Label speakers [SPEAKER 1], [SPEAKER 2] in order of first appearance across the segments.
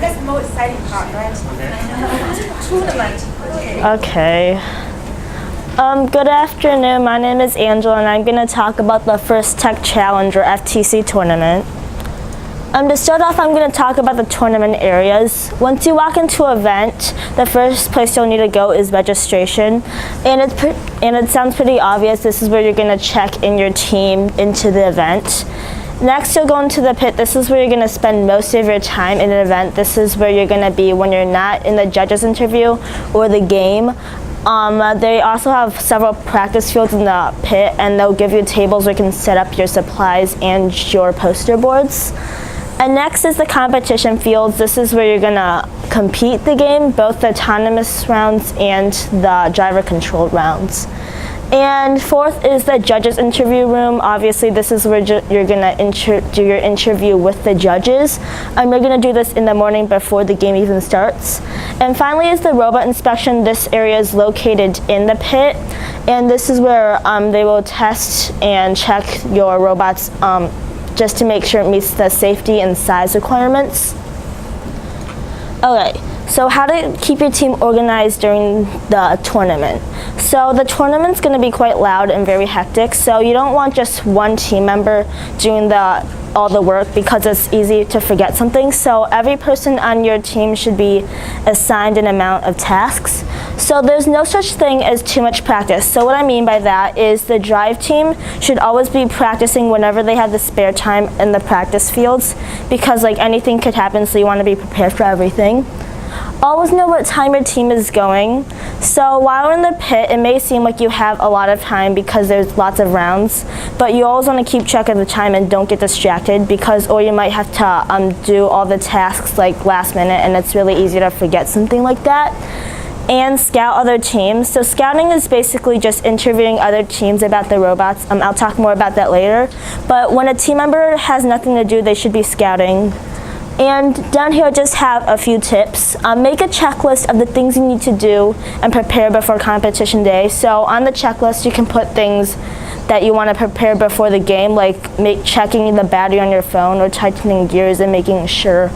[SPEAKER 1] That's the most exciting part, right? Tournament.
[SPEAKER 2] Okay. Good afternoon. My name is Angela, and I'm going to talk about the First Tech Challenge, or FTC tournament. To start off, I'm going to talk about the tournament areas. Once you walk into an event, the first place you'll need to go is registration. And it sounds pretty obvious. This is where you're going to check in your team into the event. Next, you'll go into the pit. This is where you're going to spend most of your time in an event. This is where you're going to be when you're not in the judges interview or the game. They also have several practice fields in the pit, and they'll give you tables where you can set up your supplies and your poster boards. And next is the competition fields. This is where you're gonna compete the game, both the autonomous rounds and the driver controlled rounds. And fourth is the judges interview room. Obviously, this is where you're gonna do your interview with the judges. You're gonna do this in the morning before the game even starts. And finally is the robot inspection. This area is located in the pit, and this is where they will test and check your robots just to make sure it meets the safety and size requirements. Okay. So how to keep your team organized during the tournament. So the tournament's going to be quite loud and very hectic, so you don't want just one team member doing all the work because it's easy to forget something. So every person on your team should be assigned an amount of tasks. So there's no such thing as too much practice. So what I mean by that is the drive team should always be practicing whenever they have the spare time in the practice fields, because like anything could happen, so you want to be prepared for everything. Always know what time your team is going. So while in the pit, it may seem like you have a lot of time because there's lots of rounds, but you always want to keep track of the time and don't get distracted, or you might have to do all the tasks like last minute, and it's really easy to forget something like that. And scout other teams. So scouting is basically just interviewing other teams about the robots. I'll talk more about that later. But when a team member has nothing to do, they should be scouting. And down here I just have a few tips. Make a checklist of the things you need to do and prepare before competition day. So on the checklist you can put things that you want to prepare before the game, like checking the battery on your phone or tightening gears and making sure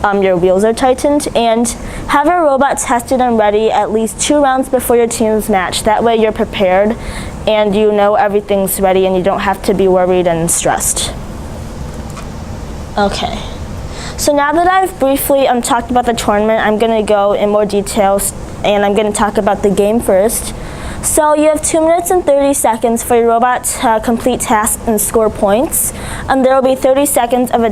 [SPEAKER 2] your wheels are tightened. And have your robot tested and ready at least 2 rounds before your team's match. That way you're prepared and you know everything's ready and you don't have to be worried and stressed. Okay. So now that I've briefly talked about the tournament, I'm going to go in more details, and I'm going to talk about the game first. So you have 2 minutes and 30 seconds for your robot to complete tasks and score points. There will be 30 seconds of the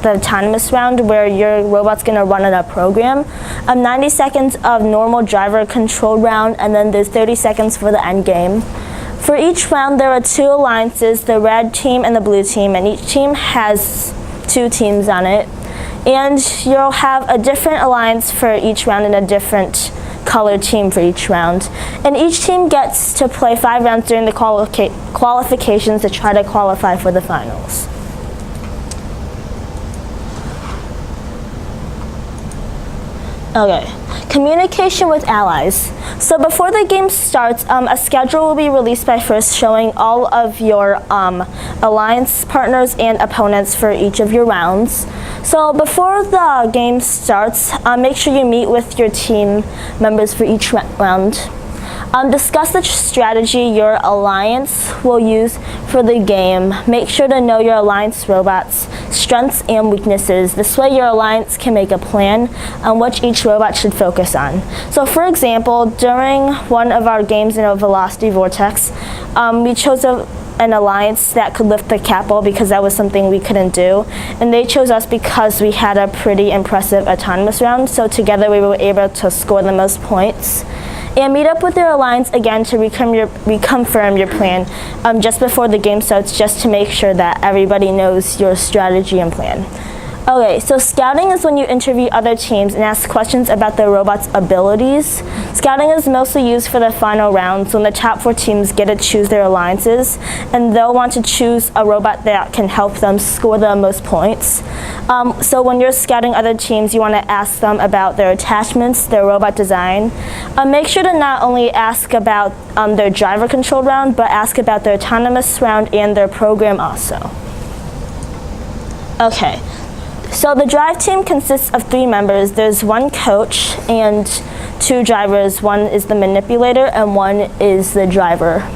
[SPEAKER 2] autonomous round where your robot's going to run in a program, 90 seconds of normal driver controlled round, and then there's 30 seconds for the end game. For each round there are 2 alliances, the red team and the blue team, and each team has 2 teams on it. And you'll have a different alliance for each round and a different color team for each round. And each team gets to play 5 rounds during the qualifications to try to qualify for the finals. Okay, communication with allies. So before the game starts, a schedule will be released by First showing all of your alliance partners and opponents for each of your rounds. So before the game starts, make sure you meet with your team members for each round. Discuss the strategy your alliance will use for the game. Make sure to know your alliance robots' strengths and weaknesses. This way your alliance can make a plan on which each robot should focus on. So for example, during one of our games in a Velocity Vortex, we chose an alliance that could lift the capital because that was something we couldn't do. And they chose us because we had a pretty impressive autonomous round. So together we were able to score the most points. And meet up with your alliance again to reconfirm your plan just before the game starts, just to make sure that everybody knows your strategy and plan. Okay, so scouting is when you interview other teams and ask questions about their robot's abilities. Scouting is mostly used for the final rounds when the top 4 teams get to choose their alliances, and they'll want to choose a robot that can help them score the most points. So when you're scouting other teams, you want to ask them about their attachments, their robot design. Make sure to not only ask about their driver controlled round, but ask about their autonomous round and their program also. Okay. So the drive team consists of 3 members. There's 1 coach and 2 drivers. 1 is the manipulator and 1 is the driver.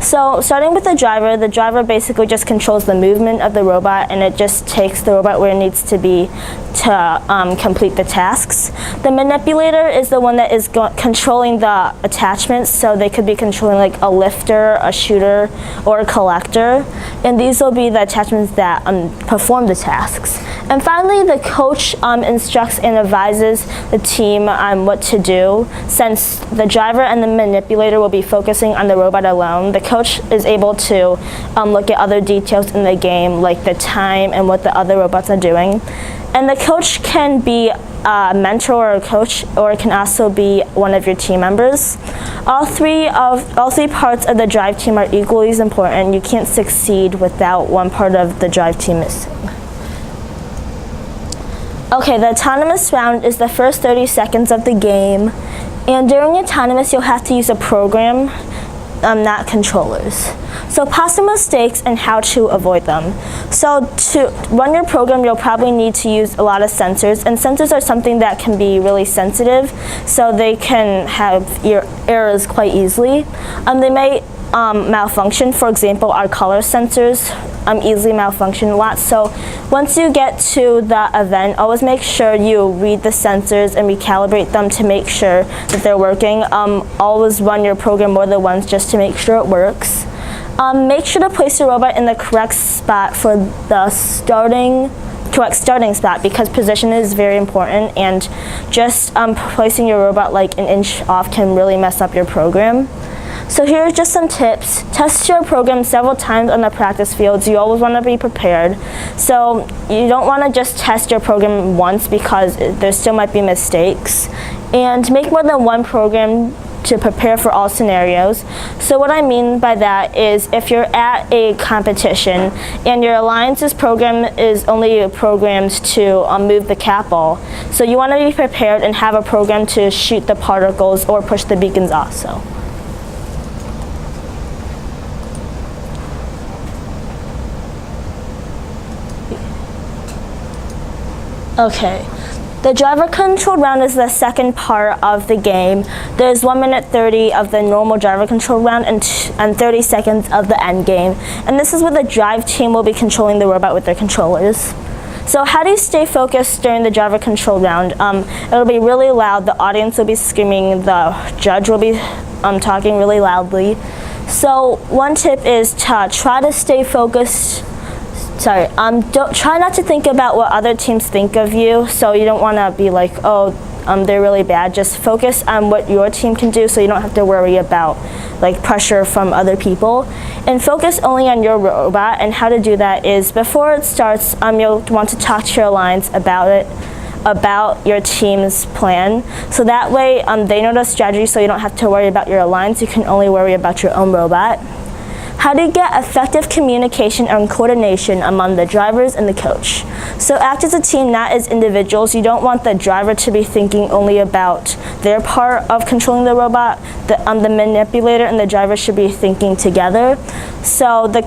[SPEAKER 2] So starting with the driver basically just controls the movement of the robot, and it just takes the robot where it needs to be to complete the tasks. The manipulator is the one that is controlling the attachments, so they could be controlling like a lifter, a shooter, or a collector, and these will be the attachments that perform the tasks. And finally, the coach instructs and advises the team on what to do. Since the driver and the manipulator will be focusing on the robot alone, the coach is able to look at other details in the game, like the time and what the other robots are doing. And the coach can be a mentor or a coach, or it can also be one of your team members. All three parts of the drive team are equally as important. You can't succeed without one part of the drive team missing. Okay, the autonomous round is the first 30 seconds of the game, and during autonomous you'll have to use a program, not controllers. So possible mistakes and how to avoid them. So to run your program, you'll probably need to use a lot of sensors, and sensors are something that can be really sensitive, so they can have errors quite easily. They may malfunction. For example, our color sensors easily malfunction a lot. So once you get to the event, always make sure you read the sensors and recalibrate them to make sure that they're working. Always run your program more than once just to make sure it works. Make sure to place your robot in the correct spot for the correct starting spot, because position is very important, and just placing your robot like an inch off can really mess up your program. So here are just some tips. Test your program several times on the practice fields. You always want to be prepared. So you don't want to just test your program once, because there still might be mistakes. And make more than one program to prepare for all scenarios. So what I mean by that is, if you're at a competition and your alliance's program is only programmed to move the cat ball, so you want to be prepared and have a program to shoot the particles or push the beacons also. Okay, the driver-controlled round is the second part of the game. There's 1 minute 30 of the normal driver-controlled round and 30 seconds of the end game. And this is where the drive team will be controlling the robot with their controllers. So how do you stay focused during the driver-controlled round? It'll be really loud. The audience will be screaming. The judge will be talking really loudly. So one tip is to try to stay focused. Try not to think about what other teams think of you. So you don't want to be like, oh, they're really bad. Just focus on what your team can do, so you don't have to worry about like pressure from other people. And focus only on your robot. And how to do that is, before it starts, you'll want to talk to your alliance about your team's plan. So that way they know the strategy, so you don't have to worry about your alliance. You can only worry about your own robot. How to get effective communication and coordination among the drivers and the coach. So act as a team, not as individuals. You don't want the driver to be thinking only about their part of controlling the robot. The manipulator and the driver should be thinking together. So the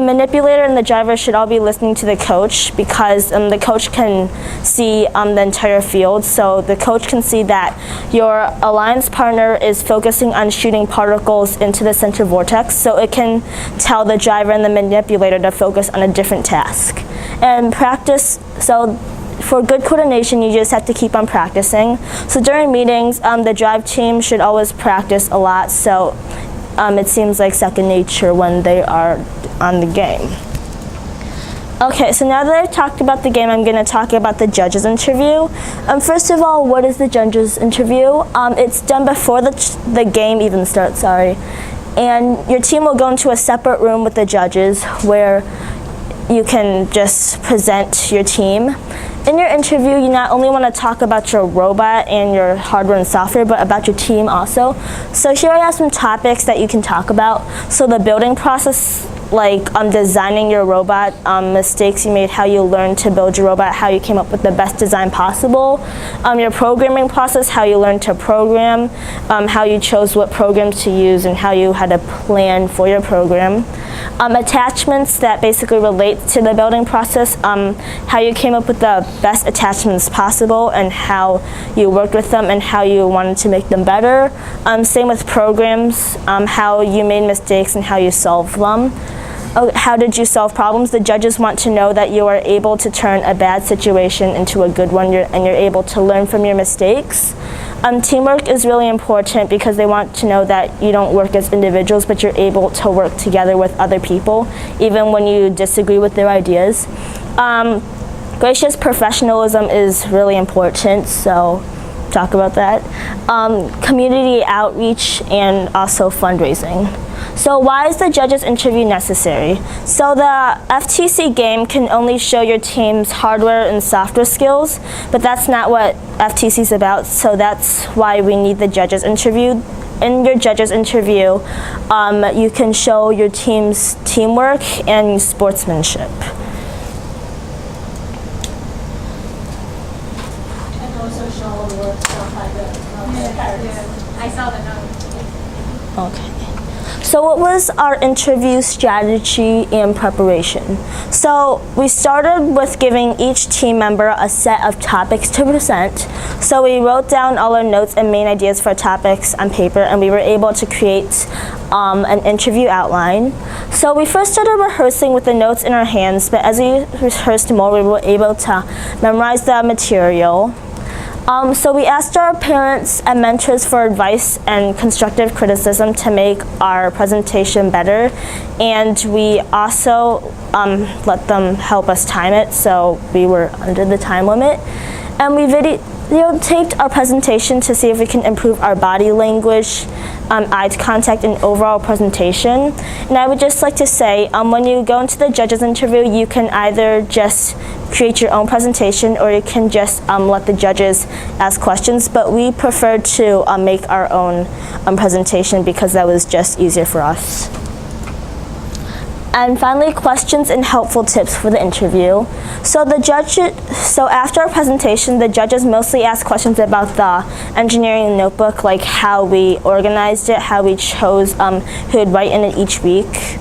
[SPEAKER 2] manipulator and the driver should all be listening to the coach, because the coach can see the entire field. So the coach can see that your alliance partner is focusing on shooting particles into the center vortex, so it can tell the driver and the manipulator to focus on a different task. And practice, so for good coordination, you just have to keep on practicing. So during meetings, the drive team should always practice a lot, so it seems like second nature when they are on the game. Okay, so now that I've talked about the game, I'm going to talk about the judges interview. First of all, what is the judges interview? It's done before the game even starts, and your team will go into a separate room with the judges where you can just present your team. In your interview, you not only want to talk about your robot and your hardware and software, but about your team also. So here I have some topics that you can talk about. So the building process, like designing your robot, mistakes you made, how you learned to build your robot, how you came up with the best design possible. Your programming process, how you learned to program, how you chose what programs to use, and how you had a plan for your program. attachments that basically relate to the building process, how you came up with the best attachments possible and how you worked with them and how you wanted to make them better. Same with programs, how you made mistakes and how you solved them. How did you solve problems? The judges want to know that you are able to turn a bad situation into a good one and you're able to learn from your mistakes. Teamwork is really important because they want to know that you don't work as individuals, but you're able to work together with other people, even when you disagree with their ideas. Gracious professionalism is really important, so talk about that. Community outreach and also fundraising. So why is the judges interview necessary? So the FTC game can only show your team's hardware and software skills, but that's not what FTC is about, so that's why we need the judges interview. In your judges interview, you can show your team's teamwork and sportsmanship.
[SPEAKER 3] And also show all the work stuff like that. I saw the note.
[SPEAKER 2] Okay. So what was our interview strategy and preparation? So we started with giving each team member a set of topics to present. So we wrote down all our notes and main ideas for topics on paper, and we were able to create an interview outline. So we first started rehearsing with the notes in our hands, but as we rehearsed more, we were able to memorize the material. So we asked our parents and mentors for advice and constructive criticism to make our presentation better, and we also let them help us time it, so we were under the time limit. And we videotaped our presentation to see if we can improve our body language, eye contact, and overall presentation. And I would just like to say, when you go into the judges interview, you can either just create your own presentation or you can just let the judges ask questions, but we preferred to make our own presentation because that was just easier for us. And finally, questions and helpful tips for the interview. So after our presentation, the judges mostly asked questions about the engineering notebook, like how we organized it, how we chose who would write in it each week.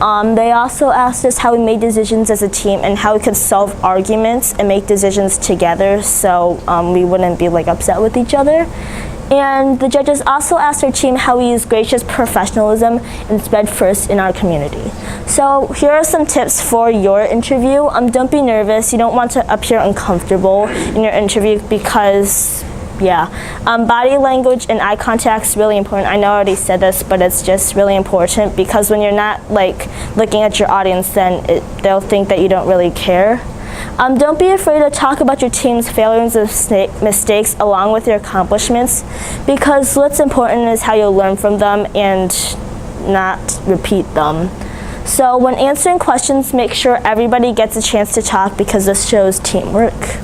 [SPEAKER 2] They also asked us how we made decisions as a team and how we could solve arguments and make decisions together, so we wouldn't be upset with each other. And the judges also asked our team how we use gracious professionalism and spread first in our community. So here are some tips for your interview. Don't be nervous. You don't want to appear uncomfortable in your interview because, body language and eye contact is really important. I know I already said this, but it's just really important because when you're not looking at your audience, then they'll think that you don't really care. Don't be afraid to talk about your team's failures and mistakes along with your accomplishments, because what's important is how you'll learn from them and not repeat them. So when answering questions, make sure everybody gets a chance to talk because this shows teamwork.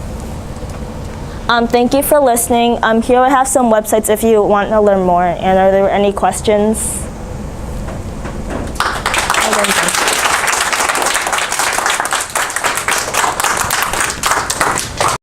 [SPEAKER 2] Thank you for listening. Here I have some websites if you want to learn more. And are there any questions?